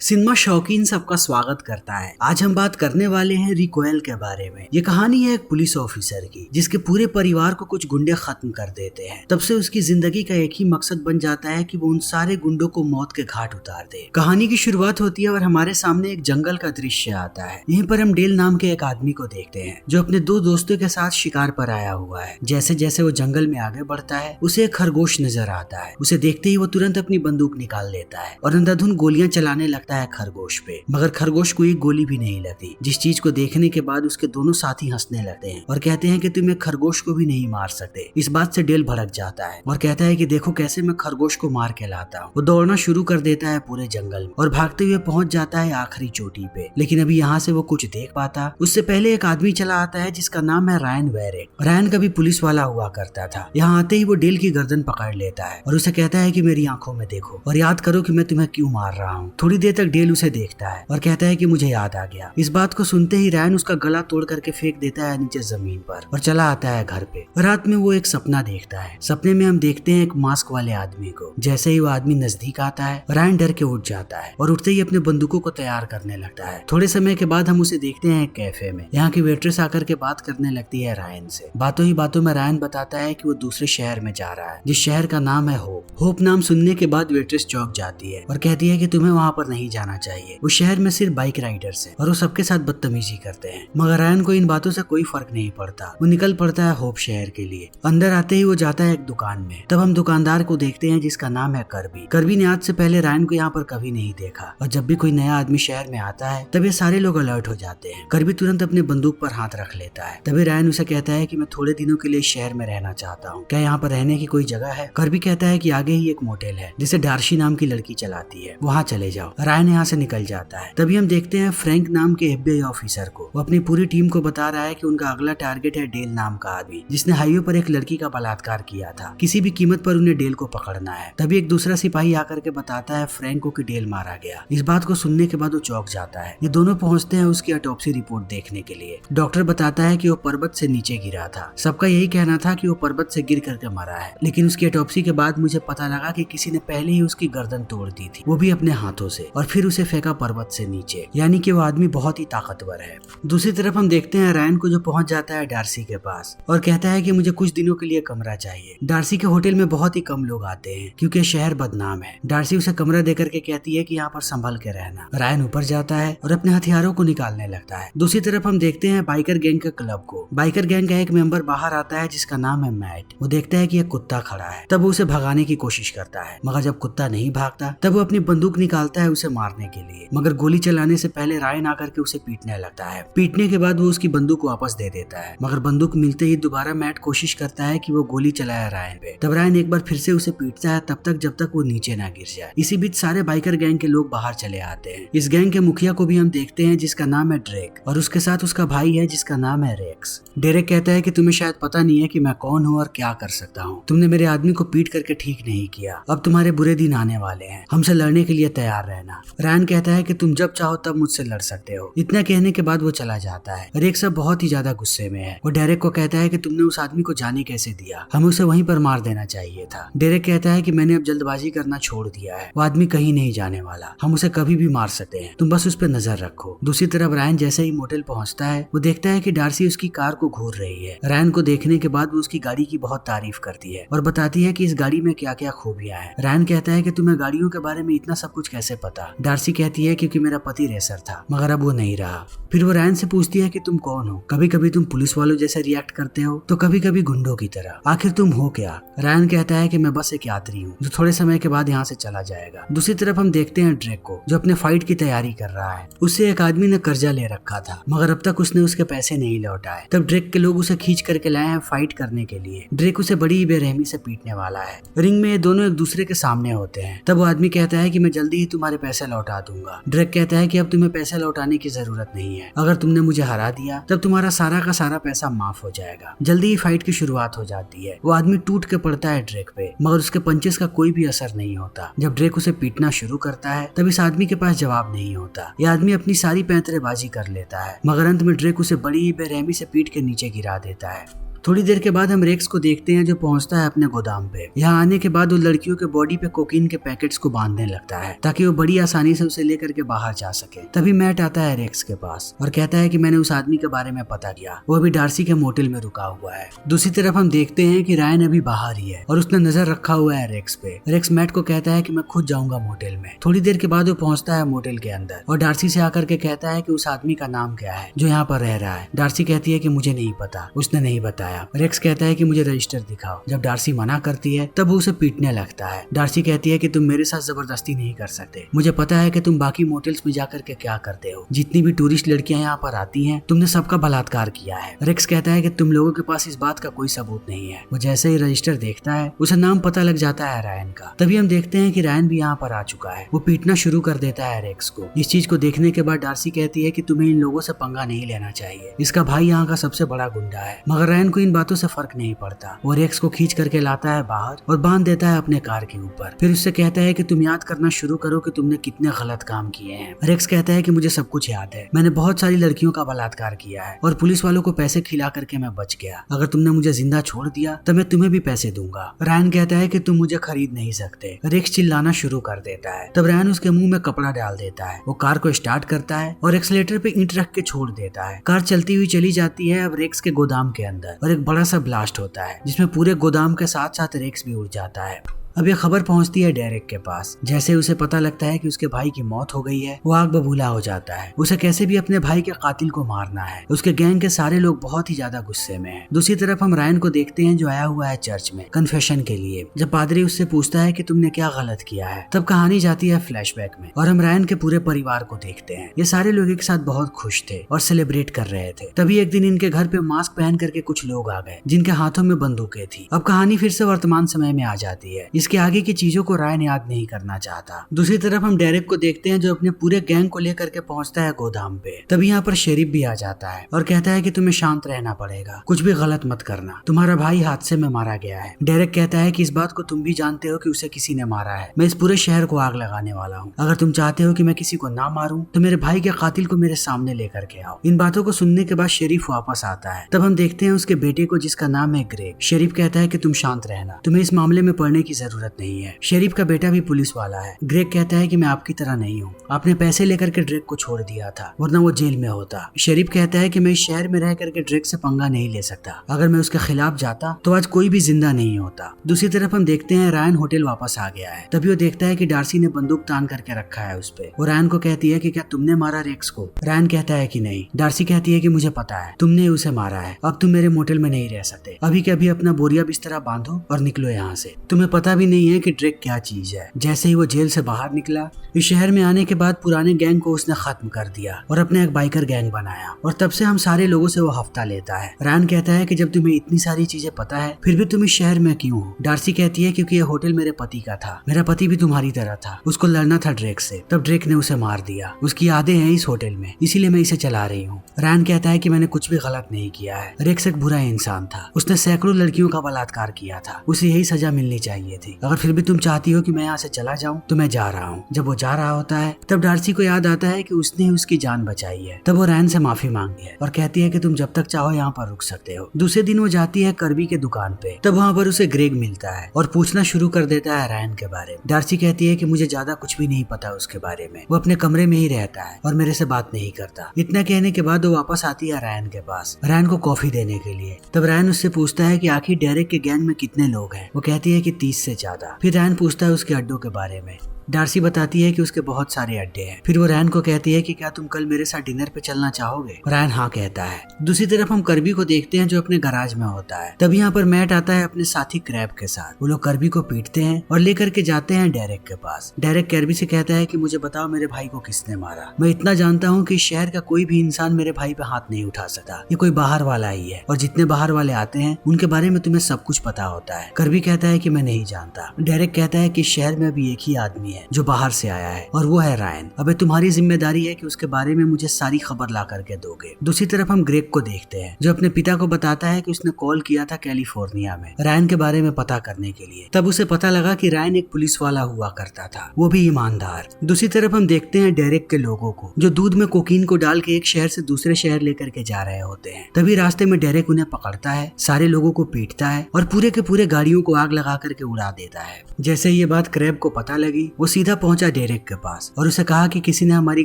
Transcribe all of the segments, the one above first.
Cinema शौकीन सबका स्वागत करता है। आज हम बात करने वाले हैं रिकॉयल के बारे में। ये कहानी है एक पुलिस ऑफिसर की जिसके पूरे परिवार को कुछ गुंडे खत्म कर देते हैं। तब से उसकी जिंदगी का एक ही मकसद बन जाता है कि वो उन सारे गुंडों को मौत के घाट उतार दे। कहानी की शुरुआत होती है और हमारे सामने एक जंगल का दृश्य आता है। यहीं पर हम डेल नाम के एक आदमी को देखते हैं जो अपने दो दोस्तों के साथ शिकार पर आया हुआ है। जैसे जैसे वो जंगल में आगे बढ़ता है उसे एक खरगोश नजर आता है। उसे देखते ही वो तुरंत अपनी बंदूक निकाल लेता है और अंधाधुंध गोलियां चलाने लगता है खरगोश पे, मगर खरगोश को एक गोली भी नहीं लगती। जिस चीज को देखने के बाद उसके दोनों साथी हंसने लगते हैं और कहते हैं कि तुम एक खरगोश को भी नहीं मार सकते। इस बात से डेल भड़क जाता है और कहता है कि देखो कैसे मैं खरगोश को मार के लाता हूँ। वो दौड़ना शुरू कर देता है पूरे जंगल में और भागते हुए पहुंच जाता है आखिरी चोटी पे। लेकिन अभी यहाँ से वो कुछ देख पाता उससे पहले एक आदमी चला आता है जिसका नाम है रायन वेरेट। रायन कभी पुलिस वाला हुआ करता था। यहाँ आते ही वो डेल की गर्दन पकड़ लेता है और उसे कहता है कि मेरी आंखों में देखो और याद करो कि मैं तुम्हें क्यों मार रहा हूँ। थोड़ी देर तक डेल उसे देखता है और कहता है कि मुझे याद आ गया। इस बात को सुनते ही रायन उसका गला तोड़ करके फेंक देता है नीचे जमीन पर और चला आता है घर पे। रात में वो एक सपना देखता है। सपने में हम देखते हैं एक मास्क वाले आदमी को। जैसे ही वो आदमी नजदीक आता है रायन डर के उठ जाता है और उठते ही अपने बंदूकों को तैयार करने लगता है। थोड़े समय के बाद हम उसे देखते हैं एक कैफे में। यहाँ की वेट्रेस आकर के बात करने लगती है रायन से। बातों ही बातों में रायन बताता है कि वो दूसरे शहर में जा रहा है जिस शहर का नाम है होप। होप नाम सुनने के बाद वेट्रेस चौंक जाती है और कहती है कि तुम्हें वहाँ पर नहीं जाना चाहिए। उस शहर में सिर्फ बाइक राइडर्स हैं और वो सबके साथ बदतमीजी करते हैं। मगर रायन को इन बातों से कोई फर्क नहीं पड़ता। वो निकल पड़ता है होप शहर के लिए। अंदर आते ही वो जाता है एक दुकान में। तब हम दुकानदार को देखते हैं जिसका नाम है कर्बी। कर्बी ने आज से पहले रायन को यहाँ पर कभी नहीं देखा और जब भी कोई नया आदमी शहर में आता है तब ये सारे लोग अलर्ट हो जाते हैं। कर्बी तुरंत अपने बंदूक पर हाथ रख लेता है। तभी रायन उसे कहता है कि मैं थोड़े दिनों के लिए शहर में रहना चाहता हूँ, क्या यहाँ पर रहने की कोई जगह है? कर्बी कहता है कि आगे ही एक मोटेल है जिसे डार्सी नाम की लड़की चलाती है, वहाँ चले जाओ। रायन यहाँ से निकल जाता है। तभी हम देखते हैं फ्रैंक नाम के FBI ऑफिसर को। वो अपनी पूरी टीम को बता रहा है कि उनका अगला टारगेट है डेल नाम का आदमी जिसने हाईवे पर एक लड़की का बलात्कार किया था। किसी भी कीमत पर उन्हें डेल को पकड़ना है। तभी एक दूसरा सिपाही आकर के बताता है फ्रैंक को कि डेल मारा गया। इस बात को सुनने के बाद वो चौंक जाता है। ये दोनों पहुंचते हैं उसकी ऑटोप्सी रिपोर्ट देखने के लिए। डॉक्टर बताता है कि वो पर्वत से नीचे गिरा था। सबका यही कहना था कि वो पर्वत से गिर करके मरा है, लेकिन उसकी ऑटोप्सी के बाद मुझे पता लगा कि किसी ने पहले ही उसकी गर्दन तोड़ दी थी, वो भी अपने हाथों से, और फिर उसे फेंका पर्वत से नीचे। यानी कि वो आदमी बहुत ही ताकतवर है। दूसरी तरफ हम देखते हैं रायन को जो पहुंच जाता है डार्सी के पास और कहता है कि मुझे कुछ दिनों के लिए कमरा चाहिए। डार्सी के होटल में बहुत ही कम लोग आते हैं क्योंकि शहर बदनाम है। डार्सी उसे कमरा देकर के कहती है कि यहाँ पर संभल के रहना। रायन ऊपर जाता है और अपने हथियारों को निकालने लगता है। दूसरी तरफ हम देखते हैं बाइकर गैंग के क्लब को। बाइकर गैंग का एक मेंबर बाहर आता है जिसका नाम है मैट। वो देखता है कि एक कुत्ता खड़ा है। तब वो उसे भगाने की कोशिश करता है, मगर जब कुत्ता नहीं भागता तब वो अपनी बंदूक निकालता है उसे मारने के लिए। मगर गोली चलाने से पहले रायन आकर के उसे पीटने लगता है। पीटने के बाद वो उसकी बंदूक वापस दे देता है, मगर बंदूक मिलते ही दोबारा मैट कोशिश करता है कि वो गोली चलाए रायन पे। तब रायन एक बार फिर से उसे पीटता है तब तक जब तक वो नीचे ना गिर जाए। इसी बीच सारे बाइकर गैंग के लोग बाहर चले आते हैं। इस गैंग के मुखिया को भी हम देखते हैं जिसका नाम है ड्रेक और उसके साथ उसका भाई है जिसका नाम है रेक्स। डेरेक कहता है कि तुम्हें शायद पता नहीं है कि मैं कौन हूँ और क्या कर सकता हूँ। तुमने मेरे आदमी को पीट करके ठीक नहीं किया। अब तुम्हारे बुरे दिन आने वाले हैं। हमसे लड़ने के लिए तैयार रहना। रायन कहता है कि तुम जब चाहो तब मुझसे लड़ सकते हो। इतना कहने के बाद वो चला जाता है। रेक्स सब बहुत ही ज्यादा गुस्से में है। वो डेरेक को कहता है कि तुमने उस आदमी को जाने कैसे दिया? हमें उसे वहीं पर मार देना चाहिए था। डेरेक कहता है कि मैंने अब जल्दबाजी करना छोड़ दिया है। वो आदमी कहीं नहीं जाने वाला। हम उसे कभी भी मार सकते हैं, तुम बस उस पर नजर रखो। दूसरी तरफ रायन जैसे ही मोटेल पहुंचता है वो देखता है कि डार्सी उसकी कार को घूर रही है। रायन को देखने के बाद वो उसकी गाड़ी की बहुत तारीफ करती है और बताती है कि इस गाड़ी में क्या क्या खूबियां हैं। रायन कहता है कि तुम्हें गाड़ियों के बारे में इतना सब कुछ कैसे पता? डार्सी कहती है क्योंकि मेरा पति रेसर था, मगर अब वो नहीं रहा। फिर वो रायन से पूछती है कि तुम कौन हो? कभी कभी तुम पुलिस वालों जैसे रिएक्ट करते हो तो कभी कभी गुंडों की तरह। आखिर तुम हो क्या? रायन कहता है कि मैं बस एक यात्री हूँ जो थोड़े समय के बाद यहाँ से चला जाएगा। दूसरी तरफ हम देखते हैं ड्रेक को जो अपने फाइट की तैयारी कर रहा है। उससे एक आदमी ने कर्जा ले रखा था, मगर अब तक उसने उसके पैसे नहीं लौटाए। तब ड्रेक के लोग उसे खींच करके लाए हैं फाइट करने के लिए। ड्रेक उसे बड़ी बेरहमी से पीटने वाला है। रिंग में ये दोनों एक दूसरे के सामने होते हैं। तब वो आदमी कहता है कि मैं जल्दी ही तुम्हारे पैसे लौटा दूंगा। ड्रेक कहता है कि अब तुम्हें पैसे लौटाने की जरूरत नहीं है। अगर तुमने मुझे हरा दिया तब तुम्हारा सारा का सारा पैसा माफ हो जाएगा। जल्दी ही फाइट की शुरुआत हो जाती है। वो आदमी टूट के पड़ता है ड्रेक पे, मगर उसके पंचेस का कोई भी असर नहीं होता। जब ड्रेक उसे पीटना शुरू करता है तब इस आदमी के पास जवाब नहीं होता। यह आदमी अपनी सारी पैंतरेबाजी कर लेता है, मगर अंत में ड्रेक उसे बड़ी बेरहमी से पीट के नीचे गिरा देता है। थोड़ी देर के बाद हम रेक्स को देखते हैं जो पहुंचता है अपने गोदाम पे। यहाँ आने के बाद वो लड़कियों के बॉडी पे कोकीन के पैकेट्स को बांधने लगता है ताकि वो बड़ी आसानी से उसे लेकर के बाहर जा सके। तभी मैट आता है रेक्स के पास और कहता है कि मैंने उस आदमी के बारे में पता किया, वो अभी डार्सी के मोटेल में रुका हुआ है। दूसरी तरफ हम देखते हैं कि रायन अभी बाहर ही है और उसने नजर रखा हुआ है रेक्स पे। रेक्स मैट को कहता है कि मैं खुद जाऊंगा मोटेल में। थोड़ी देर के बाद वो पहुंचता है मोटेल के अंदर और डार्सी से आकर के कहता है कि उस आदमी का नाम क्या है जो यहाँ पर रह रहा है। डार्सी कहती है कि मुझे नहीं पता, उसने नहीं बताया। रेक्स कहता है कि मुझे रजिस्टर दिखाओ। जब डार्सी मना करती है तब वो उसे पीटने लगता है। डार्सी कहती है कि तुम मेरे साथ जबरदस्ती नहीं कर सकते, मुझे पता है कि तुम बाकी मोटेल्स में जाकर के क्या करते हो। जितनी भी टूरिस्ट लड़कियां यहाँ पर आती हैं तुमने सबका बलात्कार किया है। रेक्स कहता है कि तुम लोगों के पास इस बात का कोई सबूत नहीं है। वो जैसे ही रजिस्टर देखता है उसे नाम पता लग जाता है रायन का। तभी हम देखते हैं कि रायन भी यहाँ पर आ चुका है। वो पीटना शुरू कर देता है रेक्स को। इस चीज को देखने के बाद डार्सी कहती है कि तुम्हें इन लोगों से पंगा नहीं लेना चाहिए, इसका भाई यहाँ का सबसे बड़ा गुंडा है। मगर रायन को इन बातों से फर्क नहीं पड़ता। वो रेक्स को खींच करके लाता है बाहर और बांध देता है अपने कार के ऊपर। फिर उससे कहता है कि तुम याद करना शुरू करो कि तुमने कितने गलत काम किए हैं। रेक्स कहता है कि मुझे सब कुछ याद है, मैंने बहुत सारी लड़कियों का बलात्कार किया है और पुलिस वालों को पैसे खिला करके मैं बच गया। अगर तुमने मुझे जिंदा छोड़ दिया तो मैं तुम्हें भी पैसे दूंगा। रायन कहता है कि तुम मुझे खरीद नहीं सकते। रेक्स चिल्लाना शुरू कर देता है। तब रायन उसके मुंह में कपड़ा डाल देता है। वो कार को स्टार्ट करता है और एक्सीलेटर पे ईंट रख के छोड़ देता है। कार चलती हुई चली जाती है अब रेक्स के गोदाम के अंदर और एक बड़ा सा ब्लास्ट होता है जिसमें पूरे गोदाम के साथ साथ रेक्स भी उड़ जाता है। अब ये खबर पहुंचती है डेरेक के पास। जैसे उसे पता लगता है कि उसके भाई की मौत हो गई है वो आग बबूला हो जाता है। उसे कैसे भी अपने भाई के कातिल को मारना है। उसके गैंग के सारे लोग बहुत ही ज्यादा गुस्से में हैं। दूसरी तरफ हम रायन को देखते हैं जो आया हुआ है चर्च में कन्फेशन के लिए। जब पादरी उससे पूछता है कि तुमने क्या गलत किया है तब कहानी जाती है फ्लैशबैक में और हम रायन के पूरे परिवार को देखते हैं। ये सारे लोग एक साथ बहुत खुश थे और सेलिब्रेट कर रहे थे। तभी एक दिन इनके घर पे मास्क पहन करके कुछ लोग आ गए जिनके हाथों में बंदूकें थी। अब कहानी फिर से वर्तमान समय में आ जाती है। इसके आगे की चीजों को रायन याद नहीं करना चाहता। दूसरी तरफ हम डेरेक को देखते हैं जो अपने पूरे गैंग को लेकर के पहुंचता है गोदाम पे। तभी यहाँ पर शेरिफ भी आ जाता है और कहता है कि तुम्हें शांत रहना पड़ेगा, कुछ भी गलत मत करना, तुम्हारा भाई हादसे में मारा गया है। डेरेक कहता है कि इस बात को तुम भी जानते हो कि उसे किसी ने मारा है। मैं इस पूरे शहर को आग लगाने वाला हूँ। अगर तुम चाहते हो कि मैं किसी को ना मारूं तो मेरे भाई के कातिल को मेरे सामने लेकर के आओ। इन बातों को सुनने के बाद शेरिफ वापस आता है। तब हम देखते हैं उसके बेटे को जिसका नाम है ग्रेग। शेरिफ कहता है कि तुम शांत रहना, तुम्हें इस मामले में पढ़ने की जरूरत नहीं है। शेरिफ का बेटा भी पुलिस वाला है। ग्रेग कहता है कि मैं आपकी तरह नहीं हूँ, आपने पैसे लेकर के ड्रेक को छोड़ दिया था वरना वो जेल में होता। शेरिफ कहता है कि मैं इस शहर में रह करके ड्रेक से पंगा नहीं ले सकता, अगर मैं उसके खिलाफ जाता तो आज कोई भी जिंदा नहीं होता। दूसरी तरफ हम देखते हैं रायन होटल वापस आ गया है। तभी वो देखता है कि डार्सी ने बंदूक तान करके रखा है उस पे। वो रायन को कहती है कि क्या तुमने मारा रेक्स को? रायन कहता है कि नहीं। डार्सी कहती है कि मुझे पता है तुमने उसे मारा है, अब तुम मेरे मोटेल में नहीं रह सकते। अभी के अभी अपना बोरिया बिस्तरा बांधो और निकलो यहाँ से। तुम्हें पता भी नहीं है कि ड्रेक क्या चीज है। जैसे ही वो जेल से बाहर निकला इस शहर में आने के बाद पुराने गैंग को उसने खत्म कर दिया और अपने एक बाइकर गैंग बनाया और तब से हम सारे लोगों से वो हफ्ता लेता है। रायन कहता है कि जब तुम्हें इतनी सारी चीजें पता है फिर भी तुम इस शहर में क्यों हो? डार्सी कहती है क्योंकि ये होटल मेरे पति का था, मेरा पति भी तुम्हारी तरह था, उसको लड़ना था ड्रेक से, तब ड्रेक ने उसे मार दिया। उसकी यादें हैं इस होटल में, इसीलिए मैं इसे चला रही हूँ। रायन कहता है कि मैंने कुछ भी गलत नहीं किया है। रेक्स एक बुरा इंसान था, उसने सैकड़ों लड़कियों का बलात्कार किया था, उसे यही सजा मिलनी चाहिए थी। अगर फिर भी तुम चाहती हो कि मैं यहाँ से चला जाऊँ तो मैं जा रहा हूँ। जब वो जा रहा होता है तब डार्सी को याद आता है कि उसने उसकी जान बचाई है। तब वो रायन से माफी मांगती है और कहती है कि तुम जब तक चाहो यहाँ पर रुक सकते हो। दूसरे दिन वो जाती है कर्बी के दुकान पे। तब वहाँ पर उसे ग्रेग मिलता है और पूछना शुरू कर देता है रायन के बारे में। डार्सी कहती है कि मुझे ज्यादा कुछ भी नहीं पता उसके बारे में, वो अपने कमरे में ही रहता है और मेरे से बात नहीं करता। इतना कहने के बाद वो वापस आती है रायन के पास, रायन को कॉफी देने के लिए। तब रायन उससे पूछता है कि आखिर डेरेक के गैंग में कितने लोग हैं? वो कहती है कि 30 से ज्यादा। फिर रायन पूछता है उसके अड्डों के बारे में। डार्सी बताती है कि उसके बहुत सारे अड्डे हैं। फिर वो रायन को कहती है कि क्या तुम कल मेरे साथ डिनर पे चलना चाहोगे? रायन हाँ कहता है। दूसरी तरफ हम कर्बी को देखते हैं जो अपने गराज में होता है। तब यहाँ पर मैट आता है अपने साथी क्रैब के साथ। वो लोग कर्बी को पीटते हैं और लेकर के जाते हैं डेरेक के पास। डेरेक कर्बी से कहता है कि मुझे बताओ मेरे भाई को किसने मारा। मैं इतना जानता हूँ कि शहर का कोई भी इंसान मेरे भाई पे हाथ नहीं उठा सकता, ये कोई बाहर वाला ही है और जितने बाहर वाले आते हैं उनके बारे में तुम्हें सब कुछ पता होता है। कर्बी कहता है कि मैं नहीं जानता। डेरेक कहता है कि शहर में अभी एक ही आदमी है है जो बाहर से आया है और वो है रायन। अबे तुम्हारी जिम्मेदारी है कि उसके बारे में मुझे सारी खबर ला करके दोगे। दूसरी तरफ हम ग्रेग को देखते हैं जो अपने पिता को बताता है कि उसने कॉल किया था कैलिफोर्निया में रायन के बारे में पता करने के लिए। तब उसे पता लगा कि रायन एक पुलिस वाला हुआ करता था, वो भी ईमानदार। दूसरी तरफ हम देखते हैं डेरेक के लोगों को जो दूध में कोकीन को डाल के एक शहर से दूसरे शहर लेकर के जा रहे होते हैं। तभी रास्ते में डेरेक उन्हें पकड़ता है, सारे लोगों को पीटता है और पूरे के पूरे गाड़ियों को आग लगा करके उड़ा देता है। जैसे ये बात क्रैब को पता लगी वो सीधा पहुंचा डेरेक के पास और उसे कहा कि किसी ने हमारी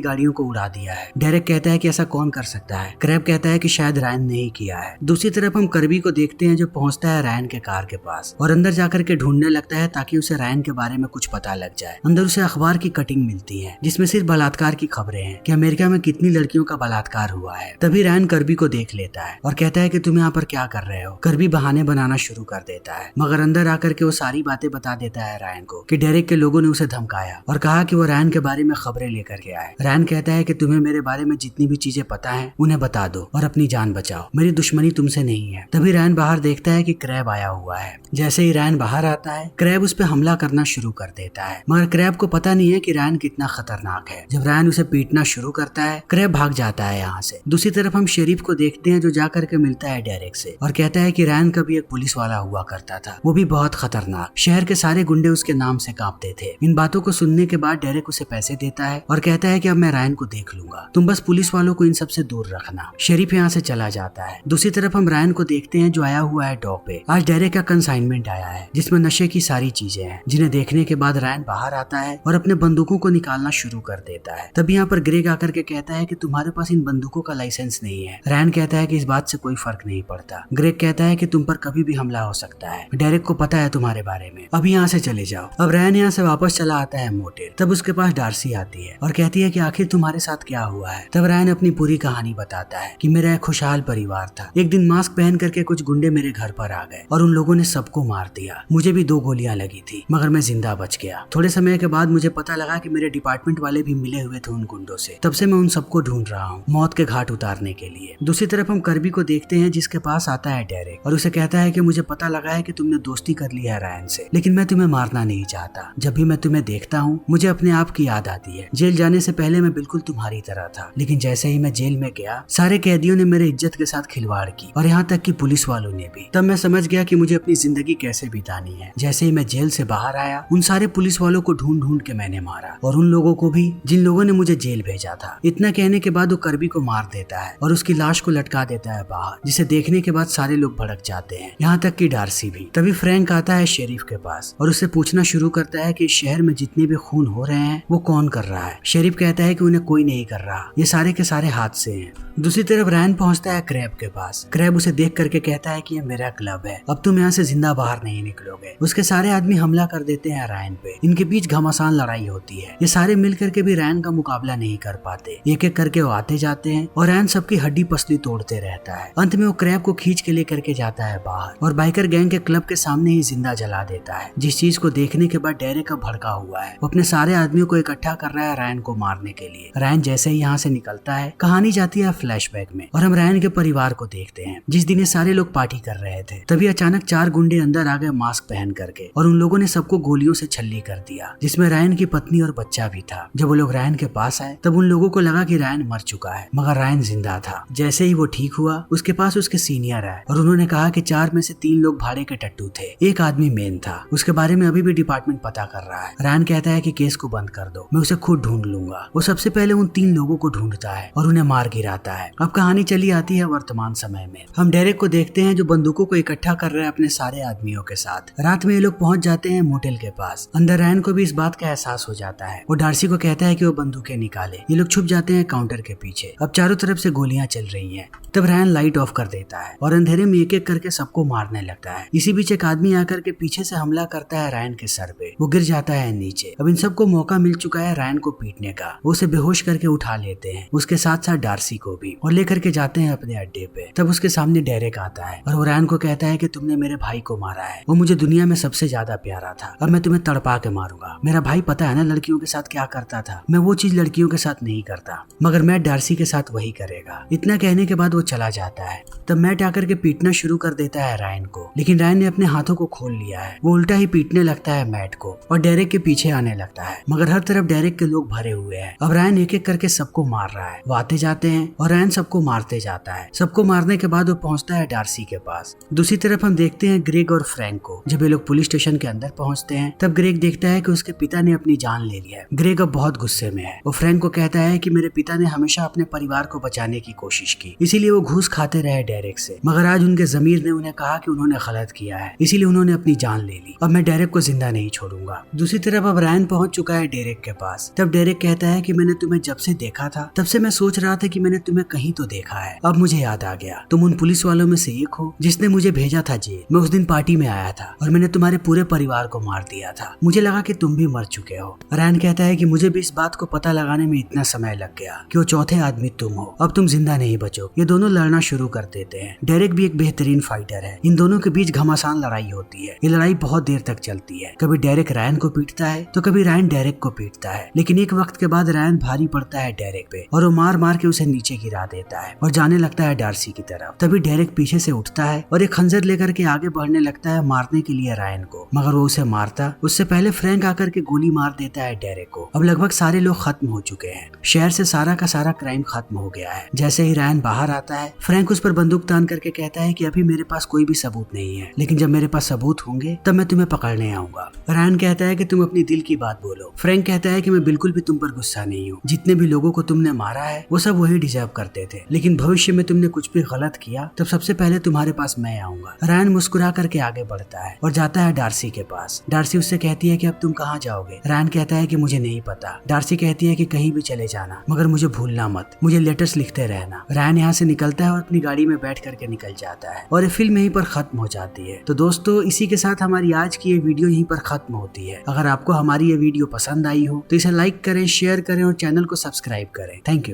गाड़ियों को उड़ा दिया है। डेरेक कहता है कि ऐसा कौन कर सकता है। क्रैब कहता है कि शायद रायन ने ही किया है। दूसरी तरफ हम कर्बी को देखते हैं जो पहुंचता है रायन के कार के पास और अंदर जाकर के ढूंढने लगता है ताकि उसे रायन के बारे में कुछ पता लग जाए। अंदर उसे अखबार की कटिंग मिलती है जिसमें सिर्फ बलात्कार की खबरें हैं कि अमेरिका में कितनी लड़कियों का बलात्कार हुआ है। तभी रायन कर्बी को देख लेता है और कहता है कि तुम यहाँ पर क्या कर रहे हो। कर्बी बहाने बनाना शुरू कर देता है मगर अंदर आकर के वो सारी बातें बता देता है रायन को कि डेरेक के लोगों ने उसे धमकाया और कहा कि वो रायन के बारे में खबरें लेकर के आए। रायन कहता है कि तुम्हें मेरे बारे में जितनी भी चीजें पता है उन्हें बता दो और अपनी जान बचाओ, मेरी दुश्मनी तुमसे नहीं है। तभी रायन बाहर देखता है कि क्रैब आया हुआ है। जैसे ही रायन बाहर आता है क्रैब उस पर हमला करना शुरू कर देता है मगर क्रैब को पता नहीं है कि रायन कितना खतरनाक है। जब रायन उसे पीटना शुरू करता है क्रैब भाग जाता है यहाँ से। दूसरी तरफ हम शेरीफ को देखते हैं जो जाकर के मिलता है डेरेक से और कहता है कि रायन कभी एक पुलिस वाला हुआ करता था, वो भी बहुत खतरनाक। शहर के सारे गुंडे उसके नाम से कांपते थे। इन बातों को सुनने के बाद डेरेक उसे पैसे देता है और कहता है कि अब मैं रायन को देख लूंगा, तुम बस पुलिस वालों को इन सबसे दूर रखना। शेरीफ यहाँ से चला जाता है। दूसरी तरफ हम रायन को देखते हैं जो आया हुआ है डॉक पे। आज डेरेक का कंसाइनमेंट आया है जिसमें नशे की सारी चीजें हैं जिन्हें देखने के बाद रायन बाहर आता है और अपने बंदूकों को निकालना शुरू कर देता है। तभी यहाँ पर ग्रेग आकर के कहता है कि तुम्हारे पास इन बंदूकों का लाइसेंस नहीं है। रायन कहता है कि इस बात से कोई फर्क नहीं पड़ता। ग्रेग कहता है कि तुम पर कभी भी हमला हो सकता है, डेरेक को पता है तुम्हारे बारे में, अब यहाँ से चले जाओ। अब रायन यहाँ से वापस चला आता है मोटेल। तब उसके पास डार्सी आती है और कहती है कि आखिर तुम्हारे साथ क्या हुआ है। तब रायन अपनी पूरी कहानी बताता है कि मेरा एक खुशहाल परिवार था। एक दिन मास्क पहन करके कुछ गुंडे मेरे घर पर आ गए और उन लोगों ने सबको मार दिया। मुझे भी 2 गोलियां लगी थी मगर मैं जिंदा बच गया। थोड़े समय के बाद मुझे पता लगा कि मेरे डिपार्टमेंट वाले भी मिले हुए थे उन गुंडों से। तब से मैं उन सबको ढूंढ रहा हूँ मौत के घाट उतारने के लिए। दूसरी तरफ हम कर्बी को देखते हैं जिसके पास आता है डेरेक और उसे कहता है कि मुझे पता लगा है कि तुमने दोस्ती कर ली है रायन से, लेकिन मैं तुम्हें मारना नहीं चाहता। जब भी मैं तुम्हें देखता हूँ मुझे अपने आप की याद आती है। जेल जाने से पहले मैं बिल्कुल तुम्हारी तरह था, लेकिन जैसे ही मैं जेल में गया सारे कैदियों ने मेरे इज्जत के साथ खिलवाड़ की और यहाँ तक कि पुलिस वालों ने भी। तब मैं समझ गया कि मुझे अपनी जिंदगी कैसे बितानी है। जैसे ही मैं जेल से बाहर आया उन सारे पुलिस वालों को ढूंढ ढूंढ के मैंने मारा और उन लोगों को भी जिन लोगों ने मुझे जेल भेजा था। इतना कहने के बाद वो कर्बी को मार देता है और उसकी लाश को लटका देता है बाहर, जिसे देखने के बाद सारे लोग भड़क जाते हैं, यहाँ तक कि डार्सी भी। तभी फ्रैंक आता है शेरीफ के पास और उससे पूछना शुरू करता है कि शहर में जितने भी खून हो रहे हैं वो कौन कर रहा है। शेरीफ कहता है कि उन्हें कोई नहीं कर रहा, ये सारे के सारे हादसे हैं। दूसरी तरफ रायन पहुंचता है क्रैब के पास। क्रैब उसे देख करके कहता है कि ये मेरा क्लब है, अब तुम यहाँ से जिंदा बाहर नहीं निकलोगे। उसके सारे आदमी हमला कर देते हैं रायन पे। इनके बीच घमासान लड़ाई होती है। ये सारे मिल करके भी रायन का मुकाबला नहीं कर पाते। एक एक करके वो आते जाते हैं और रायन सबकी हड्डी पसली तोड़ते रहता है। अंत में वो क्रैब को खींच के लेकर के जाता है बाहर और बाइकर गैंग के क्लब के सामने ही जिंदा जला देता है। जिस चीज को देखने के बाद डेरेक का भड़का हुआ है, वो अपने सारे आदमियों को इकट्ठा कर रहा है रायन को मारने के लिए। रायन जैसे ही यहाँ से निकलता है कहानी जाती है फ्लैशबैक में और हम रायन के परिवार को देखते हैं जिस दिन ये सारे लोग पार्टी कर रहे थे। तभी अचानक 4 गुंडे अंदर आ गए मास्क पहन करके और उन लोगों ने सबको गोलियों से छल्ली कर दिया, जिसमें रायन की पत्नी और बच्चा भी था। जब वो लोग रायन के पास आए तब उन लोगों को लगा कि रायन मर चुका है मगर रायन जिंदा था। जैसे ही वो ठीक हुआ उसके पास उसके सीनियर आए और उन्होंने कहा कि 4 में से 3 लोग भाड़े के टट्टू थे, एक आदमी मेन था, उसके बारे में अभी भी डिपार्टमेंट पता कर रहा है। रायन कहता है कि केस को बंद कर दो, मैं उसे खुद ढूंढ लूंगा। वो सबसे पहले उन 3 लोगों को ढूंढता है और उन्हें मार गिराता है। अब कहानी चली आती है वर्तमान समय में। हम डेरेक को देखते हैं जो बंदूकों को इकट्ठा कर रहा है अपने सारे आदमियों के साथ। रात में ये लोग पहुंच जाते हैं मोटेल के पास। अंदर रायन को भी इस बात का एहसास हो जाता है। वो डार्सी को कहता है कि वो बंदूकें निकाले। ये लोग छुप जाते हैं काउंटर के पीछे। अब चारों तरफ से गोलियां चल रही हैं। तब रायन लाइट ऑफ कर देता है और अंधेरे में एक एक करके सबको मारने लगता है। इसी बीच एक आदमी आकर के पीछे से हमला करता है रायन के सर पे। वो गिर जाता है नीचे। अब इन सबको मौका मिल चुका है रायन को पीटने का। वो उसे बेहोश करके उठा लेते हैं, उसके साथ साथ डार्सी को भी, और लेकर के जाते हैं अपने अड्डे पे। तब उसके सामने डेरेक आता है और वो रायन को कहता है कि तुमने मेरे भाई को मारा है, वो मुझे दुनिया में सबसे ज्यादा प्यारा था, अब मैं तुम्हें तड़पा के मारूंगा। मेरा भाई पता है ना लड़कियों के साथ क्या करता था, मैं वो चीज लड़कियों के साथ नहीं करता, मगर मैं डार्सी के साथ वही करेगा। इतना कहने के बाद वो चला जाता है। तब मैट आकर के पीटना शुरू कर देता है रायन को, लेकिन रायन ने अपने हाथों को खोल लिया है। वो उल्टा ही पीटने लगता है मैट को और डेरेक के पीछे आने लगता है, मगर हर तरफ डेरेक के लोग भरे हुए हैं। अब रायन एक एक करके सबको मार रहा है। वो आते जाते हैं और रायन सबको मारते जाता है। सबको मारने के बाद वो पहुंचता है डार्सी के पास। दूसरी तरफ हम देखते हैं ग्रेग और फ्रैंक को। जब ये लोग पुलिस स्टेशन के अंदर पहुंचते हैं तब ग्रेग देखता है कि उसके पिता ने अपनी जान ले लिया है। ग्रेग अब बहुत गुस्से में है। वो फ्रैंक को कहता है कि मेरे पिता ने हमेशा अपने परिवार को बचाने की कोशिश की, इसीलिए वो घूस खाते रहे डेरेक से, मगर आज उनके जमीर ने उन्हें कहा कि उन्होंने गलत किया है, इसीलिए उन्होंने अपनी जान ले ली। अब मैं डेरेक को जिंदा नहीं छोड़ूंगा। दूसरी तरफ अब रायन पहुंच चुका है डेरेक के पास। तब डेरेक कहता है कि मैंने तुम्हें जब से देखा था तब से मैं सोच रहा था कि मैंने तुम्हें कहीं तो देखा है। अब मुझे याद आ गया, तुम उन पुलिस वालों में से एक हो जिसने मुझे भेजा था जेल। मैं उस दिन पार्टी में आया था और मैंने तुम्हारे पूरे परिवार को मार दिया था। मुझे लगा कि तुम भी मर चुके हो। रायन कहता है कि मुझे भी इस बात को पता लगाने में इतना समय लग गया कि वो चौथे आदमी तुम हो। अब तुम जिंदा नहीं बचो। ये दोनों लड़ना शुरू कर देते हैं। डेरेक भी एक बेहतरीन फाइटर है। इन दोनों के बीच घमासान लड़ाई होती है। ये लड़ाई बहुत देर तक चलती है। कभी डेरेक रायन को पीटता है तो कभी रायन डेरेक को पीटता है, लेकिन एक वक्त के बाद रायन भारी पड़ता है डेरेक पे और वो मार मार के उसे नीचे गिरा देता है और जाने लगता है डार्सी की तरफ। तभी डेरेक पीछे से उठता है और एक खंजर लेकर के आगे बढ़ने लगता है मारने के लिए रायन को, मगर वो उसे मारता उससे पहले फ्रैंक आकर के गोली मार देता है डेरेक को। अब लगभग सारे लोग खत्म हो चुके हैं। शहर से सारा का सारा क्राइम खत्म हो गया है। जैसे ही रायन बाहर आता है, फ्रैंक उस पर बंदूक तान करके कहता है कि अभी मेरे पास कोई भी सबूत नहीं है, लेकिन जब मेरे पास सबूत होंगे तब मैं तुम्हें पकड़ने आऊंगा। रायन कहता है कि तुम अपनी दिल की बात बोलो। फ्रैंक कहता है कि मैं बिल्कुल भी तुम पर गुस्सा नहीं हूँ। जितने भी लोगों को तुमने मारा है वो सब वही डिजर्व करते थे, लेकिन भविष्य में तुमने कुछ भी गलत किया तब सबसे पहले तुम्हारे पास मैं आऊंगा। रायन मुस्कुरा करके आगे बढ़ता है और जाता है डार्सी के पास। डार्सी उससे कहती है कि अब तुम कहाँ जाओगे? रायन कहता है कि मुझे नहीं पता। डार्सी कहती है कि कहीं भी चले जाना, मगर मुझे भूलना मत, मुझे लेटर्स लिखते रहना। रायन यहाँ से निकलता है और अपनी गाड़ी में बैठ करके निकल जाता है और ये फिल्म यहीं पर खत्म हो जाती है। तो दोस्तों, इसी के साथ हमारी आज की ये वीडियो यहीं पर खत्म होती है। अगर आपको हमारी ये वीडियो पसंद आई हो तो इसे लाइक करें, शेयर करें और चैनल को सब्सक्राइब करें। Thank you.